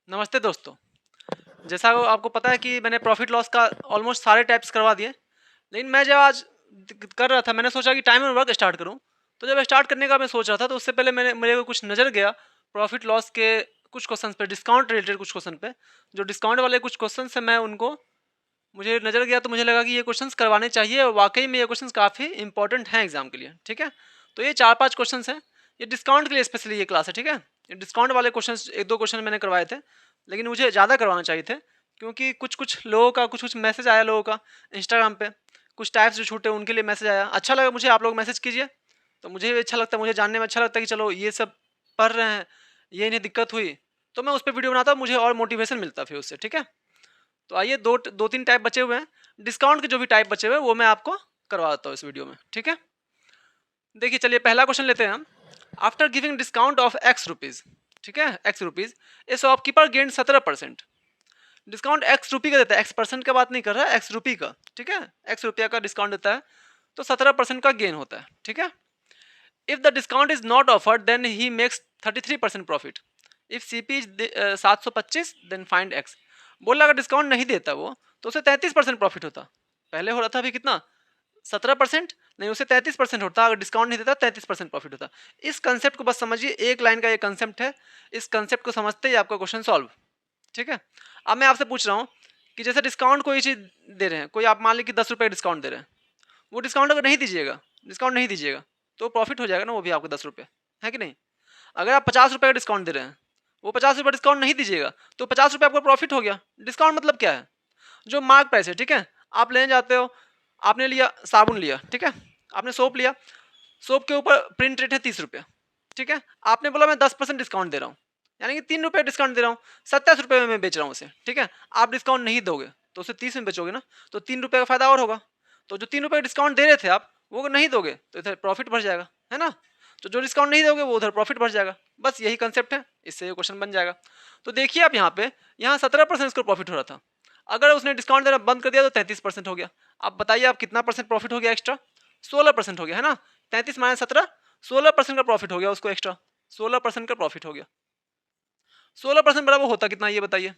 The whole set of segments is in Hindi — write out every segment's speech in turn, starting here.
नमस्ते दोस्तों। जैसा आपको पता है कि मैंने प्रॉफिट लॉस का ऑलमोस्ट सारे टाइप्स करवा दिए। लेकिन मैं जब आज कर रहा था, मैंने सोचा कि टाइम एंड वर्क स्टार्ट करूं। तो जब स्टार्ट करने का मैं सोच रहा था, तो उससे पहले मेरे को कुछ नज़र गया प्रॉफिट लॉस के कुछ क्वेश्चन पे, डिस्काउंट रिलेटेड कुछ क्वेश्चन पे। जो डिस्काउंट वाले कुछ क्वेश्चन है, मैं उनको मुझे नज़र गया तो मुझे लगा कि ये क्वेश्चंस करवाने चाहिए, और वाकई में ये क्वेश्चंस काफ़ी इंपॉर्टेंट हैं एग्जाम के लिए। ठीक है, तो ये 4-5 क्वेश्चंस हैं। ये डिस्काउंट के लिए स्पेशली ये क्लास है। ठीक है, ये डिस्काउंट वाले क्वेश्चंस 1-2 क्वेश्चन मैंने करवाए थे, लेकिन मुझे ज़्यादा करवाना चाहिए थे, क्योंकि कुछ कुछ लोगों का कुछ मैसेज आया, लोगों का इंस्टाग्राम पे कुछ टाइप्स जो छूटे उनके लिए मैसेज आया। अच्छा लगा मुझे, आप लोग मैसेज कीजिए तो मुझे भी अच्छा लगता है, मुझे जानने में अच्छा लगता है कि चलो ये सब पढ़ रहे हैं, ये इन्हें दिक्कत हुई, तो मैं उस पर वीडियो बनाता, मुझे और मोटिवेशन मिलता फिर उससे। ठीक है, तो आइए दो तीन टाइप बचे हुए हैं डिस्काउंट के, जो भी टाइप बचे हुए हैं वो मैं आपको करवा देता हूँ इस वीडियो में। ठीक है, देखिए चलिए पहला क्वेश्चन लेते हैं हम। After giving discount of x rupees, ठीक है, x rupees, a shopkeeper gain 17%। Discount x rupee का देता है, एक्स परसेंट का बात नहीं कर रहा है, एक्स रुपी का। ठीक है, एक्स रुपया का डिस्काउंट देता है, तो 17% का गेन होता है। ठीक है, if the discount is not offered then he makes 33% profit. If CP is 725 then find x. बोल रहा अगर डिस्काउंट नहीं देता वो, तो उसे 33% प्रॉफिट होता। पहले हो रहा था अभी कितना, 17%, नहीं उसे 33% होता। अगर डिस्काउंट नहीं देता 33% प्रॉफिट होता। इस कंसेप्ट को बस समझिए, एक लाइन का ये कंसेप्ट है। इस कंसेप्ट को समझते ही आपका क्वेश्चन सॉल्व। ठीक है, अब मैं आपसे पूछ रहा हूँ कि जैसे डिस्काउंट कोई चीज़ दे रहे हैं, कोई आप मान लीजिए कि 10 रुपये डिस्काउंट दे रहे हैं, वो डिस्काउंट अगर नहीं दीजिएगा, डिस्काउंट नहीं दीजिएगा, तो प्रॉफिट हो जाएगा ना वो भी आपको 10 रुपये, है कि नहीं। अगर आप 50 रुपये का डिस्काउंट दे रहे हैं, वो 50 रुपये डिस्काउंट नहीं दीजिएगा, तो 50 रुपये आपका प्रॉफिट हो गया। डिस्काउंट मतलब क्या है, जो मार्क प्राइस है। ठीक है, आप लेने जाते हो, आपने लिया साबुन लिया, ठीक है, आपने सोप लिया, सोप के ऊपर प्रिंट रेट है 30 रुपये। ठीक है, आपने बोला मैं 10% डिस्काउंट दे रहा हूँ, यानी कि 3 रुपये डिस्काउंट दे रहा हूँ, 27 रुपये में मैं बेच रहा हूँ उसे। ठीक है, आप डिस्काउंट नहीं दोगे तो उसे 30 में बेचोगे ना, तो 3 रुपये का फायदा और होगा। तो जो 3 रुपये डिस्काउंट दे रहे थे आप, वो नहीं दोगे तो इधर प्रॉफिट बढ़ जाएगा, है ना। तो जो डिस्काउंट नहीं दोगे वो उधर प्रॉफिट बढ़ जाएगा। बस यही कंसेप्ट है, इससे ये क्वेश्चन बन जाएगा। तो देखिए आप यहाँ पे, यहाँ 17% इसको प्रॉफिट हो रहा था, अगर उसने डिस्काउंट देना बंद कर दिया तो 33% हो गया। आप बताइए आप कितना परसेंट प्रॉफिट हो गया एक्स्ट्रा, 16% हो गया, है ना। 33 माइनस 17, 16% का प्रॉफिट हो गया उसको एक्स्ट्रा, 16% का प्रॉफिट हो गया। 16% बराबर होता कितना ये बताइए,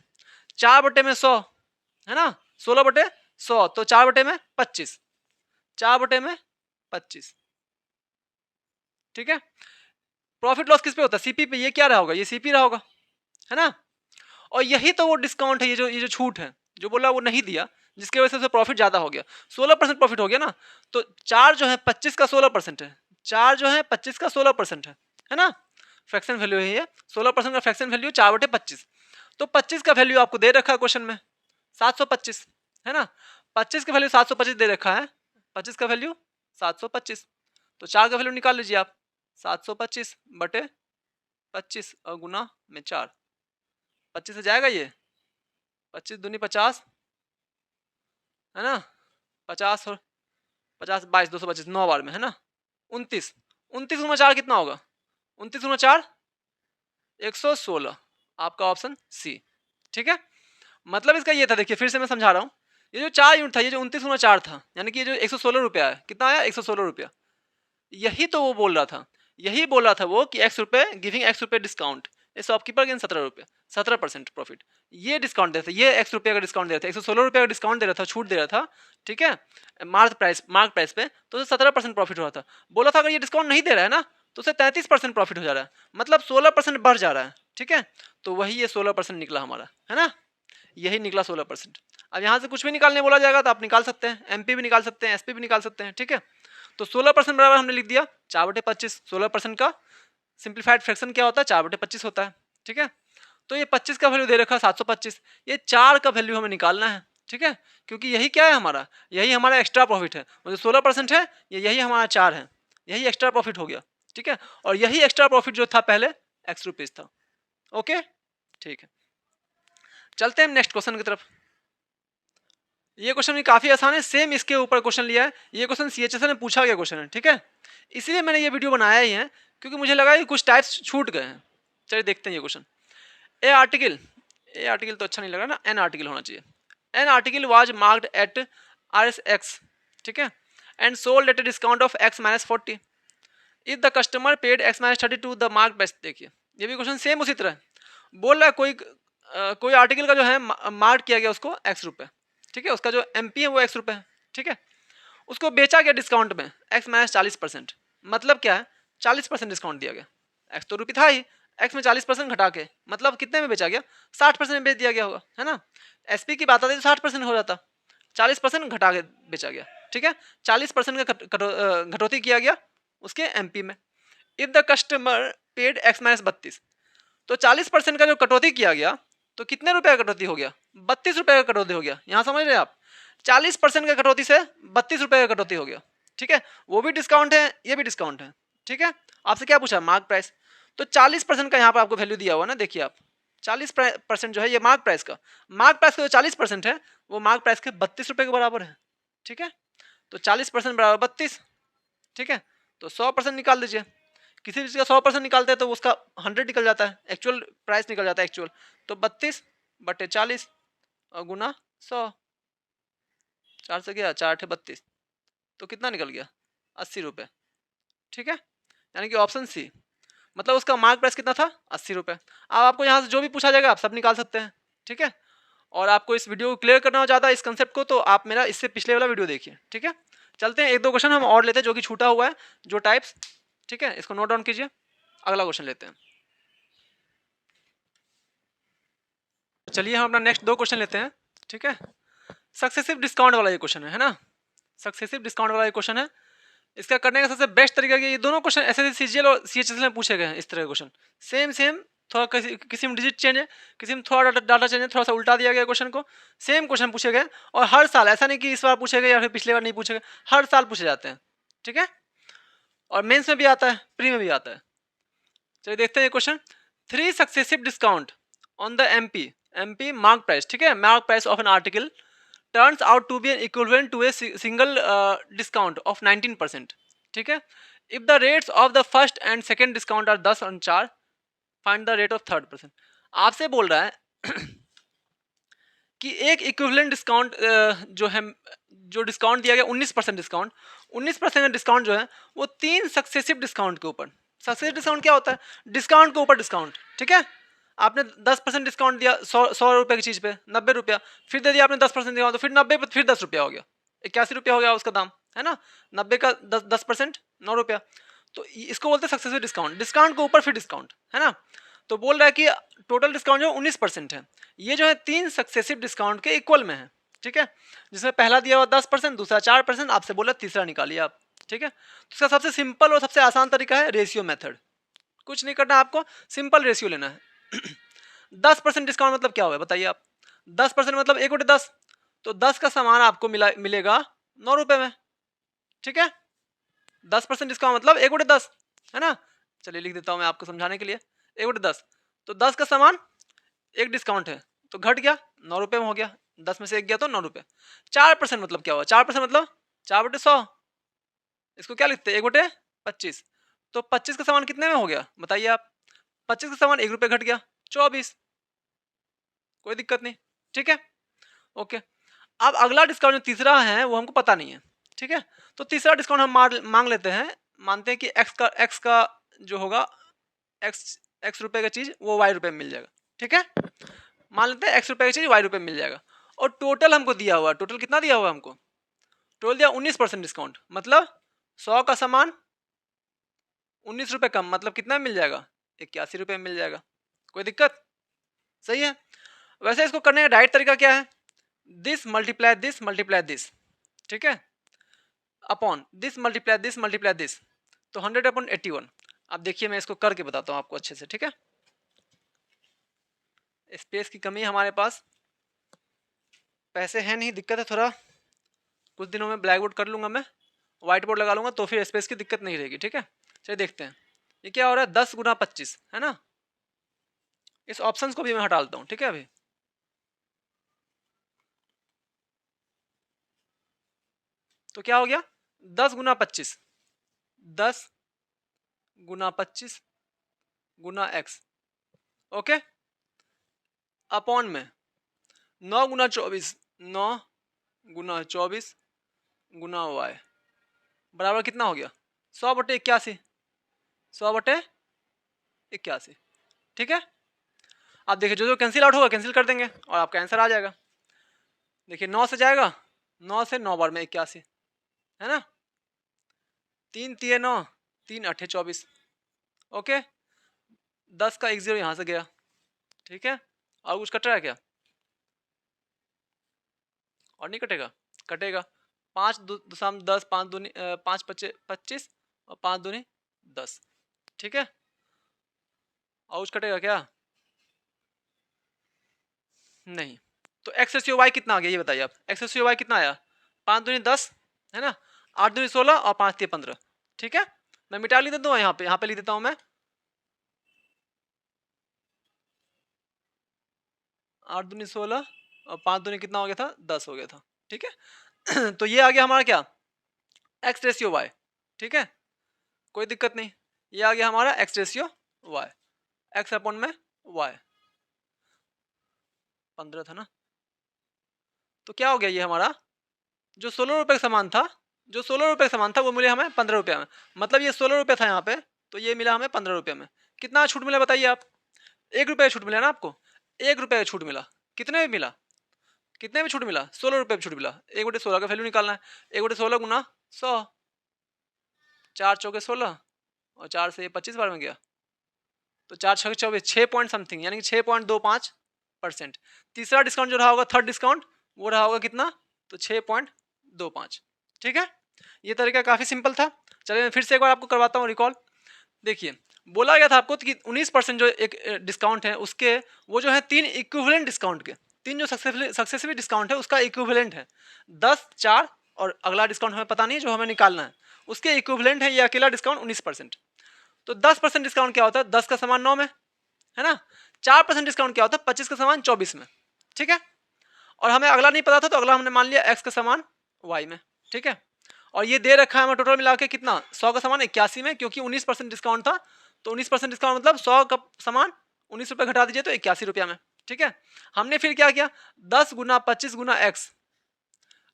4/100, है ना। 16/100 तो 4/25, 4/25। ठीक है, प्रॉफिट लॉस किस पे होता है, सीपी पे। ये क्या रहा होगा, ये सीपी रहा होगा, है ना। और यही तो वो डिस्काउंट है, ये जो छूट है, जो बोला वो नहीं दिया, जिसकी वजह से प्रॉफिट ज्यादा हो गया, 16% प्रॉफिट हो गया ना। तो 4 जो है 25 का 16% है, 4 जो है 25 का 16% है ना। फ्रैक्शन वैल्यू है ये, 16% का फ्रैक्शन वैल्यू 4/25। तो 25 का वैल्यू आपको दे रखा है क्वेश्चन में 725, है ना। 25 का वैल्यू 725 दे रखा है, 25 का वैल्यू 725। तो 4 का वैल्यू निकाल लीजिए आप, 725/25 और गुना में 4, 25 से जाएगा ये, 25 दूनी 50, है ना। 50 और 50 22, 225, 9 बार में, है ना। 29, 29 गुना 4 कितना होगा, 29 गुना 4 116, आपका ऑप्शन सी। ठीक है, मतलब इसका ये था, देखिए फिर से मैं समझा रहा हूँ। ये जो 4 यूनिट था, ये जो 29 गुना 4 था, यानी कि ये जो 116 रुपया है, कितना आया 116 रुपया। यही तो वो बोल रहा था, यही बोल रहा था वो कि एक्स रुपये गिविंग एक्स रुपये डिस्काउंट, ये शॉपकीपर गेन 17 रुपये, 17% प्रॉफिट। ये डिस्काउंट दे रहा था, ये एक्स रुपये का डिस्काउंट दे रहा था, 116 रुपये का डिस्काउंट दे रहा था, छूट दे रहा था। ठीक है, मार्क प्राइस पे, तो 17% प्रॉफिट हो रहा था। बोला था अगर ये डिस्काउंट नहीं दे रहा है ना, तो उसे 33% प्रॉफिट हो जा रहा है, मतलब 16% बढ़ जा रहा है। ठीक है, तो वही ये 16% निकला हमारा, है ना, यही निकला 16%। अब यहाँ से कुछ भी निकालने बोला जाएगा तो आप निकाल सकते हैं, एमपी भी निकाल सकते हैं, एसपी भी निकाल सकते हैं। ठीक है, तो 16% बराबर हमने लिख दिया 4/25। 16% का सिंप्लीफाइड फ्रैक्शन क्या होता है, 4/25 होता है। ठीक है, तो ये 25 का वैल्यू दे रखा है 725, ये 4 का वैल्यू हमें निकालना है। ठीक है, क्योंकि यही क्या है हमारा, यही हमारा एक्स्ट्रा प्रॉफिट है। जो 16% है, यही हमारा 4 है, यही एक्स्ट्रा प्रॉफिट हो गया। ठीक है, और यही एक्स्ट्रा प्रॉफिट जो था पहले एक्स रुपीज था। ओके, ठीक है, चलते हैं नेक्स्ट क्वेश्चन की तरफ। ये क्वेश्चन भी काफी आसान है, सेम इसके ऊपर क्वेश्चन लिया है। ये क्वेश्चन सीएचएस में पूछा गया क्वेश्चन है। ठीक है, इसलिए मैंने ये वीडियो बनाया ही है, क्योंकि मुझे लगा कि कुछ टाइप्स छूट गए हैं। चलिए देखते हैं ये क्वेश्चन। ए आर्टिकल तो अच्छा नहीं लग रहा ना, एन आर्टिकल होना चाहिए। An article was marked at RSX, ठीक है, and sold at a discount of X-40। If the customer paid X-32 the mark best. देखिए ये भी क्वेश्चन सेम उसी तरह बोल रहा है, कोई कोई आर्टिकल का जो है मार्क किया गया उसको x रुपए, ठीक है, उसका जो MP है वो x रुपए है, ठीक है, उसको बेचा गया डिस्काउंट में x माइनस 40%, मतलब क्या है 40% डिस्काउंट दिया गया, x तो रुपये था ही, x में 40% घटा के मतलब कितने में बेचा गया 60% में बेच दिया गया होगा, है ना। SP की बात आती तो 60% हो जाता, 40% घटा के बेचा गया, ठीक है, 40% का घटौती किया गया उसके MP में। If the customer paid x minus 32, तो 40% का जो कटौती किया गया तो कितने रुपए का कटौती हो गया 32 रुपए का कटौती हो गया, यहाँ समझ रहे हैं आप, 40% का कटौती से 32 रुपए का कटौती हो गया, ठीक है, वो भी डिस्काउंट है ये भी डिस्काउंट है, ठीक है। आपसे क्या पूछा मार्क प्राइस, तो 40% का यहाँ पर आपको वैल्यू दिया हुआ ना, देखिए आप 40% जो है ये मार्क प्राइस का जो 40% है वो मार्क प्राइस के 32 रुपए के बराबर है, ठीक है, तो 40% बराबर 32, ठीक है, तो 100% निकाल दीजिए, किसी चीज़ का 100% निकालते हैं तो उसका 100 निकल जाता है, एक्चुअल प्राइस निकल जाता है एक्चुअल, तो 32/40 और गुना 100, 4 से गया 4 × 32, तो कितना निकल गया 80 रुपये, ठीक है, यानी कि ऑप्शन सी, मतलब उसका मार्क प्राइस कितना था 80 रुपये। अब आपको यहाँ से जो भी पूछा जाएगा आप सब निकाल सकते हैं, ठीक है, और आपको इस वीडियो को क्लियर करना हो ज़्यादा इस कंसेप्ट को तो आप मेरा इससे पिछले वाला वीडियो देखिए, ठीक है। चलते हैं 1-2 क्वेश्चन हम और लेते हैं जो कि छूटा हुआ है, जो टाइप्स, ठीक है, इसको नोट डाउन कीजिए, अगला क्वेश्चन लेते हैं। चलिए हम अपना नेक्स्ट 2 क्वेश्चन लेते हैं, ठीक है, सक्सेसिव डिस्काउंट वाला ये क्वेश्चन है ना, सक्सेसिव डिस्काउंट वाला ये क्वेश्चन है। इसका करने का सबसे बेस्ट तरीका ये दोनों क्वेश्चन एसएससी सीजीएल और सीएचएसएल में पूछे गए हैं, इस तरह के क्वेश्चन सेम सेम, थोड़ा किसी में डिजिट चेंज है, किसी में थोड़ा डाटा चेंज है, थोड़ा सा उल्टा दिया गया क्वेश्चन को, सेम क्वेश्चन पूछे गए और हर साल, ऐसा नहीं कि इस बार पूछे गए या फिर पिछले बार नहीं पूछे गए, हर साल पूछे जाते हैं, ठीक है, और मेंस में भी आता है, प्री में भी आता है। चलिए देखते हैं question, 3 successive discount on the MP mark price, ठीक है, mark price of an article turns out to be equivalent to a single discount of 19%, ठीक है, if the rates of the first and second discount are 10 और 4, find the rate of third person। आपसे बोल रहा है कि एक इक्विवेलेंट डिस्काउंट जो है, जो डिस्काउंट दिया गया 19% डिस्काउंट, 19% का डिस्काउंट जो है वो 3 सक्सेसिव डिस्काउंट के ऊपर, सक्सेसिव डिस्काउंट क्या होता है डिस्काउंट के ऊपर डिस्काउंट, ठीक है, आपने 10% डिस्काउंट दिया 100 रुपये की चीज़ पे 90 रुपया, फिर दे दिया आपने 10% डिस्काउंट तो फिर 90 पर फिर 10 रुपया हो गया, 81 रुपया हो गया उसका दाम, है ना, 90 का 10% 9 रुपया, तो इसको बोलते हैं सक्सेसिव डिस्काउंट, डिस्काउंट के ऊपर फिर डिस्काउंट, है ना। तो बोल रहा है कि टोटल डिस्काउंट जो 19% है, ये जो है 3 सक्सेसिव डिस्काउंट के इक्वल में है, ठीक है, जिसमें पहला दिया हुआ 10%, दूसरा 4%, आपसे बोला तीसरा निकालिए आप, ठीक है, तो इसका सबसे सिंपल और सबसे आसान तरीका है रेशियो मेथड, कुछ नहीं करना आपको, सिंपल रेशियो लेना है 10% डिस्काउंट मतलब क्या होगा बताइए आप, 10% मतलब 1/10, तो 10 का सामान आपको मिलेगा 9 रुपए में, ठीक है, 10% डिस्काउंट मतलब 1/10, है ना। चलिए लिख देता हूं मैं आपको समझाने के लिए, 1/10, तो 10 का सामान एक डिस्काउंट है तो घट गया 9 रुपए में हो गया, 10 में से 1 गया तो 9 रुपए। 4% मतलब क्या हुआ, 4% मतलब 4/100, इसको क्या लिखते हैं 1/25, तो 25 का सामान कितने में हो गया बताइए आप, 25 का सामान 1 रुपए घट गया 24, कोई दिक्कत नहीं, ठीक है, ओके। अब अगला डिस्काउंट जो तीसरा है वो हमको पता नहीं है, ठीक है, तो तीसरा डिस्काउंट हम मांग लेते हैं, मानते हैं कि एक्स का जो होगा एक्स रुपए का चीज वो वाई रुपए में मिल जाएगा, ठीक है, मान लेते हैं एक्स रुपए की चीज वाई रुपए में मिल जाएगा, और टोटल हमको दिया हुआ, टोटल कितना दिया हुआ हमको, टोटल दिया 19% डिस्काउंट, मतलब 100 का सामान 19 रुपए कम, मतलब कितना मिल जाएगा 81 रुपए में मिल जाएगा, कोई दिक्कत, सही है। वैसे इसको करने का डायरेक्ट तरीका क्या है, दिस मल्टीप्लाई दिस, ठीक है, अपॉन दिस मल्टीप्लाई दिस, तो 100/81। अब देखिए मैं इसको करके बताता हूँ आपको अच्छे से, ठीक है, स्पेस की कमी है हमारे पास, पैसे हैं नहीं, दिक्कत है थोड़ा, कुछ दिनों में ब्लैक बोर्ड कर लूंगा मैं, व्हाइट बोर्ड लगा लूंगा तो फिर स्पेस की दिक्कत नहीं रहेगी, ठीक है। चलिए देखते हैं ये क्या हो रहा है, 10 × 25, है ना, इस ऑप्शंस को भी मैं हटा देता हूँ, ठीक है, अभी तो क्या हो गया 10 × 25, 10 × 25 × x, ओके, अपॉन में 9 × 24, 9 × 24 × y बराबर कितना हो गया 100/81, 100/81, ठीक है। आप देखिए जो कैंसिल आउट होगा कैंसिल कर देंगे और आपका आंसर आ जाएगा। देखिए 9 से जाएगा, 9 से 9 बार में 81 है ना, 3 तिये 9, 3 अट्ठे 24। ओके, 10 का 1 0 यहाँ से गया, ठीक है। और कुछ कट रहा है क्या? और नहीं कटेगा? कटेगा। 5 दशम 10, 5 दूनी 5 पच्चे 25 और 5 दूनी 10, ठीक है। और कुछ कटेगा क्या? नहीं। तो एक्स रेशियो वाई कितना आ गया ये बताइए आप। एक्स रेशियो वाई कितना आया? 5 दूनी 10 है ना, 8 दूनी 16 और 5 तिये 15, ठीक है। मैं मिटा ली देता हूँ, यहाँ पे लिख देता हूँ मैं 8 दूनी 16 और 5 दूनी कितना हो गया था? 10 हो गया था, ठीक है। तो ये आ गया हमारा क्या? एक्स रेशियो वाई, ठीक है, कोई दिक्कत नहीं। ये आ गया हमारा x ratio y, x upon में वाई, 15 था ना। तो क्या हो गया ये हमारा, जो 16 रुपये का सामान था, जो 16 रुपये का सामान था वो मिले हमें 15 रुपये में। मतलब ये 16 रुपये था यहाँ पे, तो ये मिला हमें 15 रुपये में। कितना छूट मिला बताइए आप? 1 रुपये छूट मिला ना आपको, 1 रुपये का छूट मिला। कितने में मिला? कितने में छूट मिला? 16 रुपये में छूट मिला। 1/16 का वैल्यू निकालना है। 1/16 गुना 100, 4 चौके 16 और 4 से 25 बार में गया, तो 4 छः 24, 6 पॉइंट समथिंग, यानी कि 6.25%। तीसरा डिस्काउंट जो रहा होगा, थर्ड डिस्काउंट, वो रहा होगा कितना? तो 6.25, ठीक है। ये तरीका काफ़ी सिंपल था। चलिए मैं फिर से एक बार आपको करवाता हूँ रिकॉल। देखिए बोला गया था आपको कि 19% जो एक डिस्काउंट है उसके, वो जो है 3 इक्विवेलेंट डिस्काउंट के, 3 जो सक्सेसिव डिस्काउंट है उसका इक्विवेलेंट है। 10, 4 और अगला डिस्काउंट हमें पता नहीं, जो हमें निकालना है उसके इक्विवेलेंट है ये अकेला डिस्काउंट 19%। तो 10% डिस्काउंट क्या होता है? 10 का सामान 9 में, है ना। 4% डिस्काउंट क्या होता है? 25 का सामान 24 में, ठीक है। और हमें अगला नहीं पता था, तो अगला हमने मान लिया एक्स का सामान वाई में, ठीक है। और ये दे रखा है हमें टोटल मिला के कितना? 100 का सामान 81 में, क्योंकि 19% डिस्काउंट था, तो 19% डिस्काउंट मतलब 100 का सामान 19 रुपये घटा दीजिए तो 81 रुपया में, ठीक है। हमने फिर क्या किया? 10 गुना 25 गुना एक्स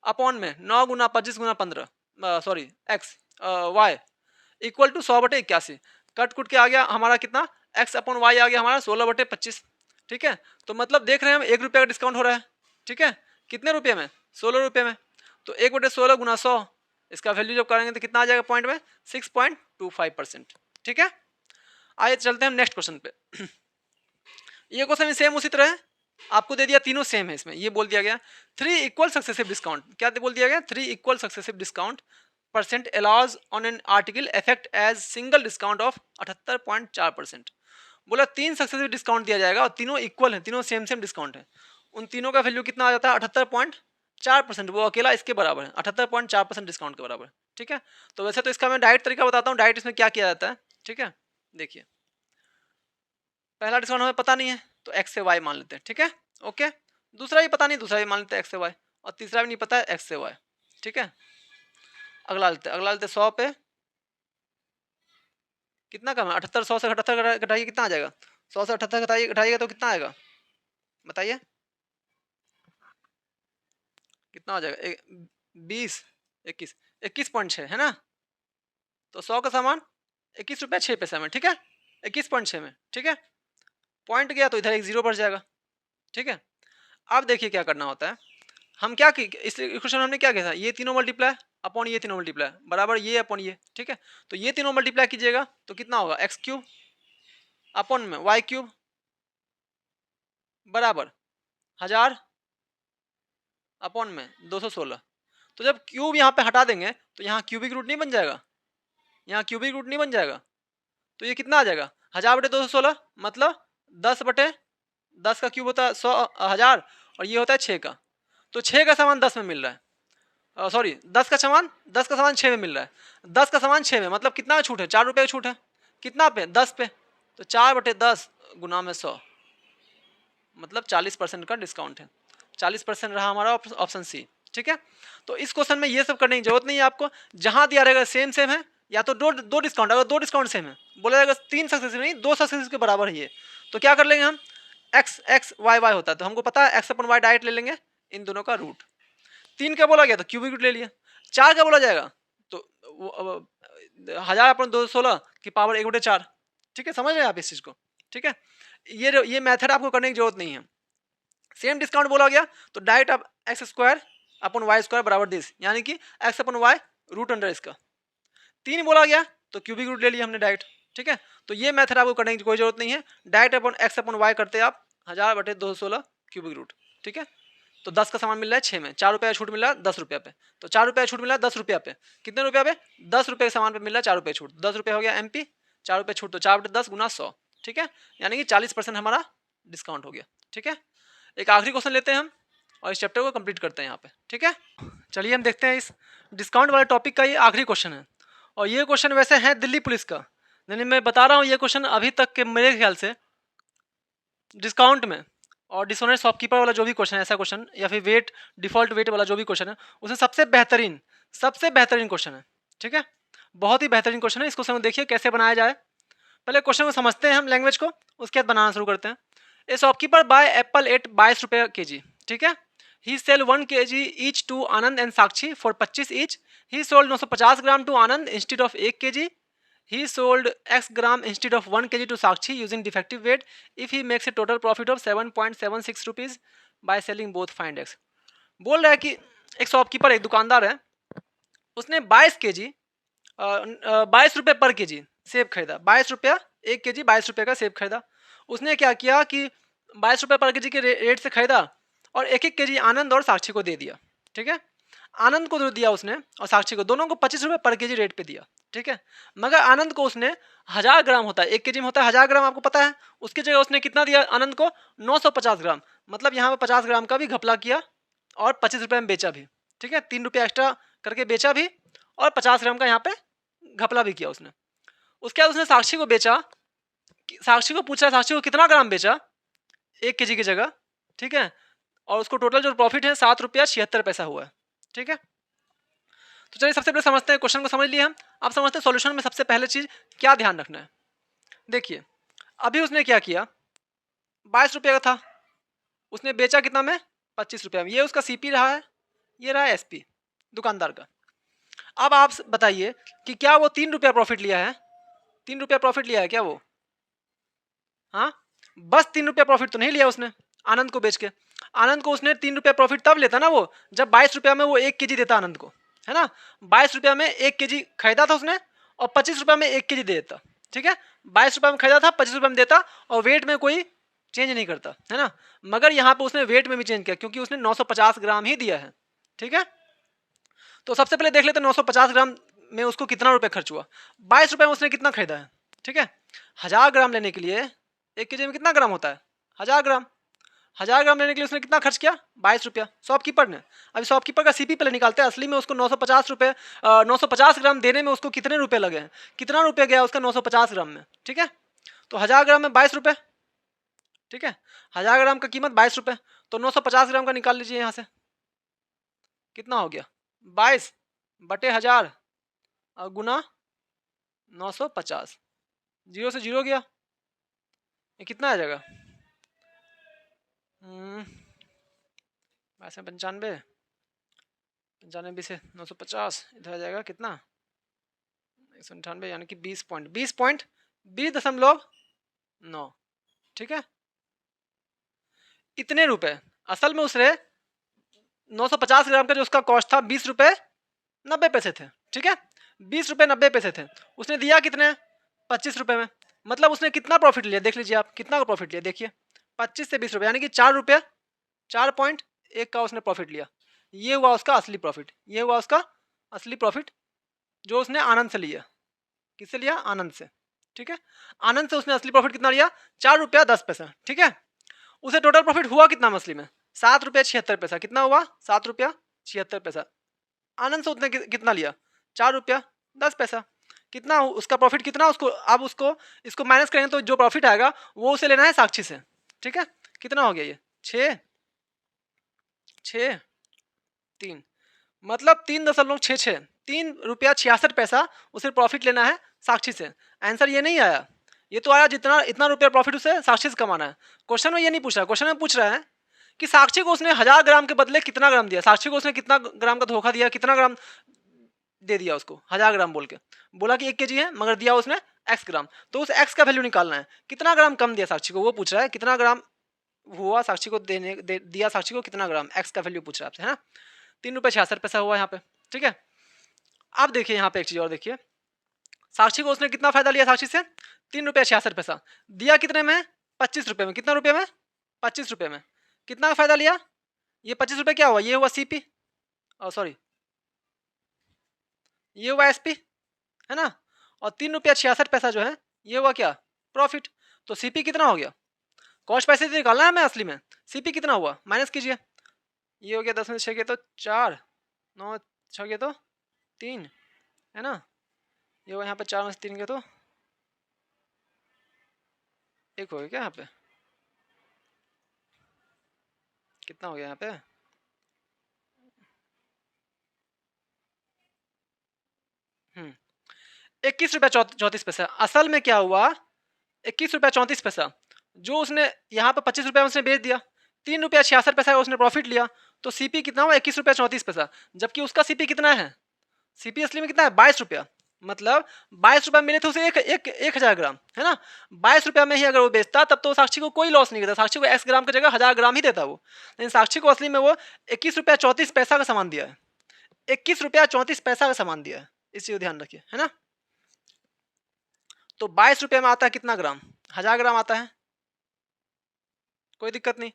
अपॉन में 9 गुना 25 गुना 15, sorry x y equal to 100/81। कट कुट के आ गया हमारा कितना? एक्स अपॉन वाई आ गया हमारा 16/25, ठीक है। तो मतलब देख रहे हैं हम 1 रुपये का डिस्काउंट हो रहा है, ठीक है। कितने रुपये में? 16 रुपये में। तो 1/16 गुना 100, इसका वैल्यू जब करेंगे तो कितना आ जाएगा पॉइंट में? 6.25%, ठीक है। आइए चलते हैं हम नेक्स्ट क्वेश्चन पे। ये क्वेश्चन सेम उसी तरह है, आपको दे दिया तीनों सेम है इसमें। ये बोल दिया गया 3 इक्वल सक्सेसिव डिस्काउंट, क्या बोल दिया गया? 3 equal successive discount percent allows on an article effect as single discount of 78.4%। बोला 3 सक्सेसिव डिस्काउंट दिया जाएगा और तीनों इक्वल है, तीनों सेम सेम डिस्काउंट है। उन तीनों का वैल्यू कितना आ जाता है? 78.4%। वो अकेला इसके बराबर है, 78.4% डिस्काउंट के बराबर है, ठीक है। तो वैसे तो इसका मैं डायरेक्ट तरीका बताता हूँ, डायरेक्ट इसमें क्या किया जाता है, ठीक है। देखिए पहला डिस्काउंट हमें पता नहीं है, तो एक्स से वाई मान लेते हैं, ठीक है, ओके। दूसरा भी पता नहीं, दूसरा भी मान लेते हैं एक्स से वाई, और तीसरा भी नहीं पता है, एक्स से वाई, ठीक है। अगला लेते 100 पे कितना कम है? 78, 100 से 78 घटाइए कितना आ जाएगा? 100 से 78 घटाइएगा तो कितना आएगा बताइए? कितना हो जाएगा? 20, 21, 21.6 है ना। तो 100 का सामान 21 रुपये 6 पैसे में, ठीक है, 21.6 में, ठीक है। पॉइंट गया तो इधर एक जीरो बढ़ जाएगा, ठीक है। अब देखिए क्या करना होता है, हम क्या की इस इक्वेशन हमने क्या किया था? ये तीनों मल्टीप्लाई अपॉन ये तीनों मल्टीप्लाई बराबर ये अपॉन ये, ठीक है। तो ये तीनों मल्टीप्लाई कीजिएगा तो कितना होगा? एक्स क्यूब अपॉन में वाई क्यूब बराबर 1000 अपॉन में 216। तो जब क्यूब यहाँ पे हटा देंगे तो यहाँ क्यूबिक रूट नहीं बन जाएगा? यहाँ क्यूबिक रूट नहीं बन जाएगा? तो ये कितना आ जाएगा? 1000/216 मतलब 10/10 का क्यूब होता है 100 1000 और ये होता है 6 का। तो 6 का सामान 10 में मिल रहा है, सॉरी 10 का सामान 6 में मिल रहा है। 10 का सामान 6 में मतलब कितना छूट है? 4 रुपये का छूट है। कितना पे? 10 पे। तो 4/10 गुना में 100 मतलब 40% का डिस्काउंट है। 40% रहा हमारा ऑप्शन सी, ठीक है। तो इस क्वेश्चन में ये सब करने की जरूरत नहीं है आपको, जहां दिया रहेगा सेम सेम है, या तो दो डिस्काउंट, अगर दो डिस्काउंट सेम है, बोला जाएगा 3 सक्सेसिव नहीं 2 सक्सेसिव के बराबर है ये, तो क्या कर लेंगे हम? एक्स एक्स वाई वाई होता है, तो हमको पता है एक्स अपन वाई डायरेक्ट ले लेंगे, इन दोनों का रूट। 3 का बोला गया तो क्यूबिक रूट ले लिया। 4 का बोला जाएगा तो 1000/216 की पावर 1/4, ठीक है। समझ रहे हैं आप इस चीज को, ठीक है। ये मेथड आपको करने की जरूरत नहीं है। सेम डिस्काउंट बोला गया तो डायरेक्ट आप x square upon y square बराबर दिस, यानी कि x upon y root under इसका। 3 बोला गया तो क्यूबिक रूट ले लिया हमने डायरेक्ट, ठीक है। तो ये मेथड आपको करने की कोई जरूरत नहीं है, डायरेक्ट अपन एक्स अपन वाई करते आप 1000/216 क्यूबिक रूट, ठीक है। तो 10 का सामान मिल रहा है 6 में, 4 रुपये का छूट मिल रहा है 10 रुपये पे, तो 4 रुपये छूट मिल रहा है 10 रुपये पे, कितने रुपये पे 10 रुपये के सामान पे मिल रहा है 4 रुपये छूट, 10 रुपये हो गया एमपी, 4 रुपये छूट तो 4/10 गुना 100, ठीक है, यानी कि 40% हमारा डिस्काउंट हो गया, ठीक है। एक आखिरी क्वेश्चन लेते हैं हम और इस चैप्टर को कंप्लीट करते हैं यहाँ पे, ठीक है। चलिए हम देखते हैं इस डिस्काउंट वाले टॉपिक का ये आखिरी क्वेश्चन है, और ये क्वेश्चन वैसे है दिल्ली पुलिस का, यानी मैं बता रहा हूँ ये क्वेश्चन अभी तक के मेरे ख्याल से डिस्काउंट में और डिसऑनेस्ट शॉपकीपर वाला जो भी क्वेश्चन है, ऐसा क्वेश्चन या फिर वेट डिफॉल्ट वेट वाला जो भी क्वेश्चन है, उसमें सबसे बेहतरीन क्वेश्चन है, ठीक है। बहुत ही बेहतरीन क्वेश्चन है। इस क्वेश्चन को देखिए कैसे बनाया जाए। पहले क्वेश्चन को समझते हैं हम लैंग्वेज को, उसके बाद बनाना शुरू करते हैं। A shopkeeper buy apple at 22 रुपये केजी, ठीक है। He sell 1 kg each to Anand and Sakshi for 25 each. He sold 950 gram to Anand instead of 1 kg. He sold X gram instead of 1 kg to Sakshi using defective weight. If he makes a total profit of 7.76 rupees by selling both, find X. बोल रहा है कि एक शॉपकीपर, एक दुकानदार है, उसने 22 kg 22 रुपये पर केजी सेब खरीदा, 22 रुपया 1 kg 22 रुपये का सेब खरीदा। उसने क्या किया कि 22 रुपये पर केजी के रेट से खरीदा और एक एक kg आनंद और साक्षी को दे दिया, ठीक है। आनंद को दिया उसने और साक्षी को, दोनों को 25 रुपये पर केजी रेट पे दिया, ठीक है। मगर आनंद को उसने 1000 ग्राम होता है, 1 kg में होता है 1000 ग्राम, आपको पता है। उसकी जगह उसने कितना दिया आनंद को 950 ग्राम, मतलब यहाँ पे 50 ग्राम का भी घपला किया और 25 रुपये में बेचा भी, ठीक है। 3 रुपये एक्स्ट्रा करके बेचा भी और 50 ग्राम का यहाँ पे घपला भी किया उसने। उसके बाद उसने साक्षी को बेचा, साक्षी को पूछा साक्षी को कितना ग्राम बेचा 1 kg की जगह, ठीक है। और उसको टोटल जो प्रॉफिट है 7.76 रुपया हुआ है, ठीक है। तो चलिए सबसे पहले समझते हैं, क्वेश्चन को समझ लिए हम। अब समझते हैं सॉल्यूशन में सबसे पहले चीज क्या ध्यान रखना है। देखिए अभी उसने क्या किया, 22 रुपये का था, उसने बेचा कितना में 25 रुपये में, ये उसका सीपी रहा है, ये रहा एसपी दुकानदार का। अब आप बताइए कि क्या वो 3 रुपया प्रॉफिट लिया है, 3 रुपया प्रॉफिट लिया है क्या वो? हाँ, बस 3 रुपया प्रॉफिट तो नहीं लिया उसने आनंद को बेच के। आनंद को उसने 3 रुपया प्रॉफिट तब लेता ना वो, जब 22 रुपया में वो 1 kg देता आनंद को, है ना। 22 रुपया में 1 kg खरीदा था उसने और 25 रुपया में 1 kg दे देता, ठीक है। 22 रुपया में खरीदा था, 25 रुपया में देता और वेट में कोई चेंज नहीं करता, है ना। मगर यहाँ पे उसने वेट में भी चेंज किया क्योंकि उसने 950 ग्राम ही दिया है, ठीक है। तो सबसे पहले देख लेते हैं 950 ग्राम में उसको कितना रुपये खर्च हुआ। 22 रुपये में उसने कितना खरीदा है, ठीक है। 1000 ग्राम लेने के लिए 1 kg में कितना ग्राम होता है 1000 ग्राम, 1000 ग्राम लेने के लिए उसने कितना खर्च किया 22 रुपया शॉपकीपर ने। अभी शॉपकीपर का सीपी पहले निकालते हैं, असली में उसको 950 ग्राम देने में उसको कितने रुपए लगे हैं, कितना रुपये गया उसका 950 ग्राम में, ठीक है। तो 1000 ग्राम में 22 रुपये, ठीक है। 1000 ग्राम का कीमत 22 रुपये, तो 950 ग्राम का निकाल लीजिए यहाँ से, कितना हो गया 22/1000 और गुना 950, 0 से 0 गया, ये कितना आ जाएगा 95 95 से 950 इधर आ जाएगा कितना 198, यानी कि 20.9, ठीक है। इतने रुपए असल में उसने 950 ग्राम का जो उसका कॉस्ट था 20 रुपये 90 पैसे थे, ठीक है। 20 रुपये 90 पैसे थे, उसने दिया कितने 25 रुपये में, मतलब उसने कितना प्रॉफिट लिया देख लीजिए आप, कितना का प्रॉफिट लिया देखिए 25 से 20 रुपये, यानी कि 4 रुपये 4.1 का उसने प्रॉफिट लिया। ये हुआ उसका असली प्रॉफिट, ये हुआ उसका असली प्रॉफिट जो उसने आनंद से लिया। किससे लिया आनंद से, ठीक है। आनंद से उसने असली प्रॉफिट कितना लिया 4 रुपया 10 पैसा, ठीक है। उसे टोटल प्रॉफिट हुआ कितना मछली में 7 रुपया 76 पैसा, कितना हुआ 7 रुपया 76 पैसा। आनंद से उसने कितना लिया 4 रुपया 10 पैसा, कितना उसका प्रॉफिट कितना उसको, अब उसको इसको माइनस करेंगे तो जो प्रॉफिट आएगा वो उसे लेना है साक्षी से, ठीक है। कितना हो गया ये 6 3, मतलब 3.66 3 रुपया 66 पैसा उसे प्रॉफिट लेना है साक्षी से। आंसर ये नहीं आया, ये तो आया जितना इतना रुपया प्रॉफिट उसे साक्षी से कमाना है। क्वेश्चन में ये नहीं पूछ रहा, क्वेश्चन में पूछ रहा है कि साक्षी को उसने 1000 ग्राम के बदले कितना ग्राम दिया, साक्षी को उसने कितना ग्राम का धोखा दिया, कितना ग्राम दे दिया उसको 1000 ग्राम बोल के, बोला कि 1 kg है मगर दिया उसने एक्स ग्राम, तो उस एक्स का वैल्यू निकालना है। कितना ग्राम कम दिया साक्षी को वो पूछ रहा है, कितना ग्राम हुआ साक्षी को दिया साक्षी को कितना ग्राम, एक्स का वैल्यू पूछ रहा है आपसे, है ना। 3 रुपये 66 पैसा हुआ यहाँ पे, ठीक है। अब देखिए यहाँ पे एक चीज और देखिए, साक्षी को उसने कितना फायदा लिया साक्षी से, 3 रुपये 66 पैसा, दिया कितने में, 25 रुपये में, कितना रुपये में, 25 रुपये में, कितना का फायदा लिया, ये 25 रुपये क्या हुआ, ये हुआ सीपी, सॉरी ये हुआ एसपी, है ना, और 3 रुपया 66 पैसा जो है ये हुआ क्या, प्रॉफिट। तो सीपी कितना हो गया, कॉस्ट पैसे से निकालना है हमें असली में, सीपी कितना हुआ माइनस कीजिए, ये हो गया 10 में 6 के तो 4, 9 6 के तो 3, है ना, ये हुआ यहाँ पे 4 में 3 के तो 1 हो गया क्या, यहाँ पे कितना हो गया यहाँ पे, 21 रुपया 34 पैसा। असल में क्या हुआ, 21 रुपया 34 पैसा, जो उसने यहाँ पे 25 रुपया उसने बेच दिया, 3 रुपया 66 पैसा उसने प्रॉफिट लिया, तो सीपी कितना हुआ 21 रुपया 34 पैसा, जबकि उसका सीपी कितना है, सीपी असली में कितना है 22 रुपया, मतलब 22 रुपया मिले थे उसे 1000 ग्राम, है ना। 22 रुपया में ही अगर वो बेचता तब तो साक्षी को कोई लॉस नहीं करता, साक्षी को एक्स ग्राम की जगह 1000 ग्राम ही देता वो, लेकिन साक्षी को असली में वो 21 रुपया 34 पैसा का सामान दिया है, 21 रुपया 34 पैसा का सामान दिया है, इस चीज को ध्यान रखिए, है ना। तो 22 रुपये में आता है कितना ग्राम, 1000 ग्राम आता है, कोई दिक्कत नहीं।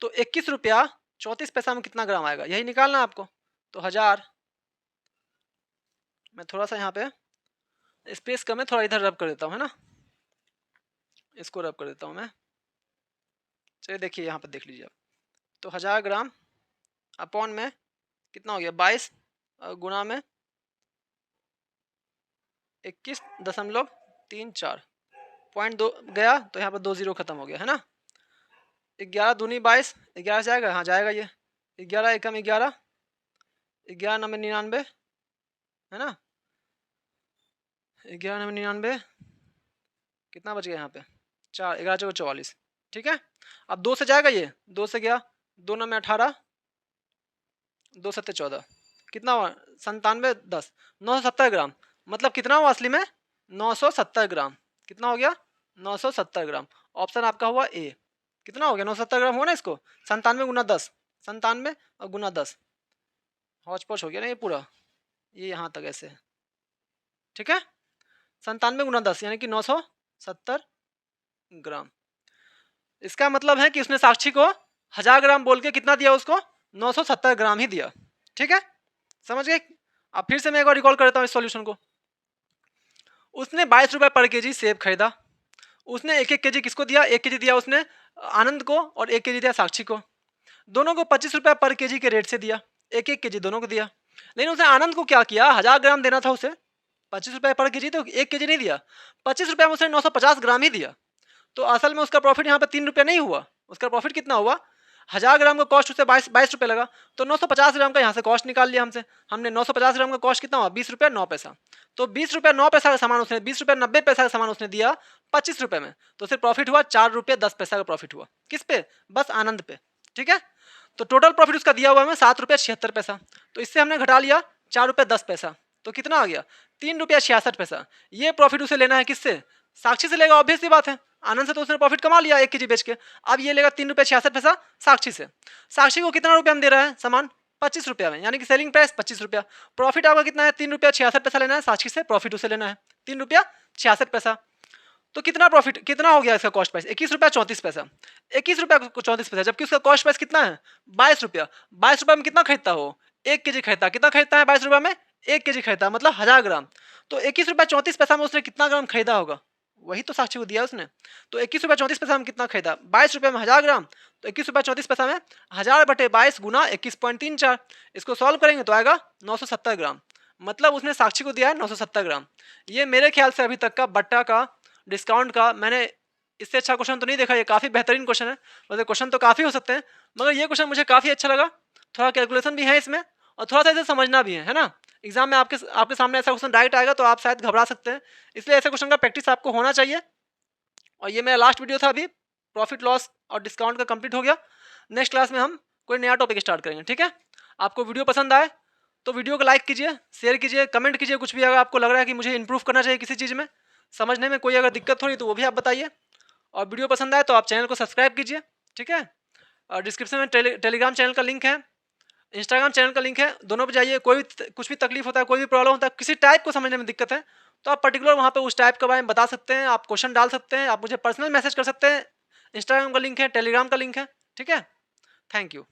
तो 21 रुपया 34 पैसा में कितना ग्राम आएगा, यही निकालना आपको, तो 1000, मैं थोड़ा सा यहाँ पे स्पेस कम है, थोड़ा इधर रब कर देता हूँ, है ना, इसको रब कर देता हूँ मैं, चलिए देखिए यहाँ पे देख लीजिए आप, तो 1000 ग्राम अपॉन में कितना हो गया 22 गुना में 21.34, पॉइंट 2 गया तो यहाँ पर 2 जीरो खत्म हो गया, है ना। 11 दूनी 22, 11 जाएगा, हाँ जाएगा, ये 11 एकम 11, 11 9 99, है ना, 11 9 99, कितना बच गया यहाँ पे 4, 11 4 44, ठीक है। अब 2 से जाएगा, ये 2 से गया, 2 9 18, 2 7 14, कितना हुआ 97 10, 970 ग्राम, मतलब कितना हुआ असली में 970 ग्राम, कितना हो गया 970 ग्राम, ऑप्शन आपका हुआ ए, कितना हो गया 970 ग्राम हुआ ना, इसको 97 गुना 10, 97 और गुना 10, हौच पौच हो गया ना ये पूरा, ये यहाँ तक ऐसे, ठीक है, 97 गुना 10 यानी कि 970 ग्राम। इसका मतलब है कि उसने साक्षी को 1000 ग्राम बोल के कितना दिया उसको, 970 ग्राम ही दिया, ठीक है, समझ गए। अब फिर से मैं एक बार रिकॉल करता हूँ इस सॉल्यूशन को। उसने 22 रुपये पर केजी सेब खरीदा, उसने 1 केजी किसको दिया, 1 केजी दिया उसने आनंद को और 1 केजी दिया साक्षी को, दोनों को 25 रुपये पर केजी के रेट से दिया, 1 केजी दोनों को दिया। लेकिन उसने आनंद को क्या किया, 1000 ग्राम देना था उसे, 25 रुपये पर केजी, तो 1 केजी नहीं दिया, 25 रुपये में उसने 950 ग्राम ही दिया। तो असल में उसका प्रॉफिट यहाँ पे 3 रुपये नहीं हुआ, उसका प्रॉफिट कितना हुआ, 1000 ग्राम का कॉस्ट उसे 22 रुपये लगा, तो 950 ग्राम का यहाँ से कॉस्ट निकाल लिया हमने 950 ग्राम का कॉस्ट कितना हुआ 20 रुपये 9 पैसा, तो 20 रुपये 9 पैसा का सामान उसने 20 रुपये 90 पैसा का सामान उसने दिया 25 रुपये में, तो उसे प्रॉफिट हुआ 4 रुपये 10 पैसा का प्रॉफिट हुआ, किस पे, बस आनंद पे, ठीक है। तो टोटल प्रॉफिट उसका दिया हुआ है 7 रुपये 76 पैसा, तो इससे हमने घटा लिया 4 रुपये 10 पैसा, तो कितना आ गया 3 रुपया 66 पैसा। ये प्रॉफिट उसे लेना है किससे, साक्षी से लेगा, ऑब्वियस सी बात है, आनंद से तो उसने प्रॉफिट कमा लिया 1 केजी बेच के, अब ये लेगा 3 रुपये 66 पैसा साक्षी से। साक्षी को कितना रुपया में दे रहा है सामान 25 रुपया में, यानी कि सेलिंग प्राइस 25 रुपया, प्रॉफिट आपका कितना है 3 रुपया 66 पैसा लेना है साक्षी से, प्रॉफिट उसे लेना है 3 रुपया 66 पैसा। तो कितना प्रॉफिट कितना हो गया इसका कॉस्ट प्राइस 21 रुपया 34 पैसा, 21 रुपया 34 पैसा, जबकि उसका कॉस्ट प्राइस कितना है 22 रुपया। 22 रुपया में कितना खरीदता हो 1 केजी खरीदता, कितना खरीदता है 22 रुपया में 1 केजी खरीदता, मतलब 1000 ग्राम। तो 21 रुपया 34 पैसा में उसने कितना ग्राम खरीदा होगा, वही तो साक्षी को दिया उसने। तो 21 रुपया 34 पैसा में कितना खरीदा 22 रुपये में 1000 ग्राम, तो 21 रुपया 34 पैसा में 1000 बटे 22 गुना 21.34, इसको सॉल्व करेंगे तो आएगा 970 ग्राम, मतलब उसने साक्षी को दिया है 970 ग्राम। ये मेरे ख्याल से अभी तक का बट्टा का डिस्काउंट का मैंने इससे अच्छा क्वेश्चन तो नहीं देखा, ये काफ़ी बेहतरीन क्वेश्चन है, वैसे क्वेश्चन तो काफ़ी हो सकते हैं मगर ये क्वेश्चन मुझे काफ़ी अच्छा लगा, थोड़ा कैलकुलेशन भी है इसमें और थोड़ा सा इसे समझना भी है ना। एग्जाम में आपके सामने ऐसा क्वेश्चन डायरेक्ट आएगा तो आप शायद घबरा सकते हैं, इसलिए ऐसे क्वेश्चन का प्रैक्टिस आपको होना चाहिए। और ये मेरा लास्ट वीडियो था, अभी प्रॉफिट लॉस और डिस्काउंट का कंप्लीट हो गया। नेक्स्ट क्लास में हम कोई नया टॉपिक स्टार्ट करेंगे, ठीक है। आपको वीडियो पसंद आए तो वीडियो को लाइक कीजिए, शेयर कीजिए, कमेंट कीजिए, कुछ भी अगर आपको लग रहा है कि मुझे इंप्रूव करना चाहिए किसी चीज़ में समझने में कोई अगर दिक्कत हो रही तो वो भी आप बताइए, और वीडियो पसंद आए तो आप चैनल को सब्सक्राइब कीजिए, ठीक है। और डिस्क्रिप्शन में टेलीग्राम चैनल का लिंक है, इंस्टाग्राम चैनल का लिंक है, दोनों पे जाइए। कोई भी कुछ भी तकलीफ होता है, कोई भी प्रॉब्लम होता है, किसी टाइप को समझने में दिक्कत है, तो आप पर्टिकुलर वहाँ पे उस टाइप के बारे में बता सकते हैं, आप क्वेश्चन डाल सकते हैं, आप मुझे पर्सनल मैसेज कर सकते हैं। इंस्टाग्राम का लिंक है, टेलीग्राम का लिंक है, ठीक है। Thank you.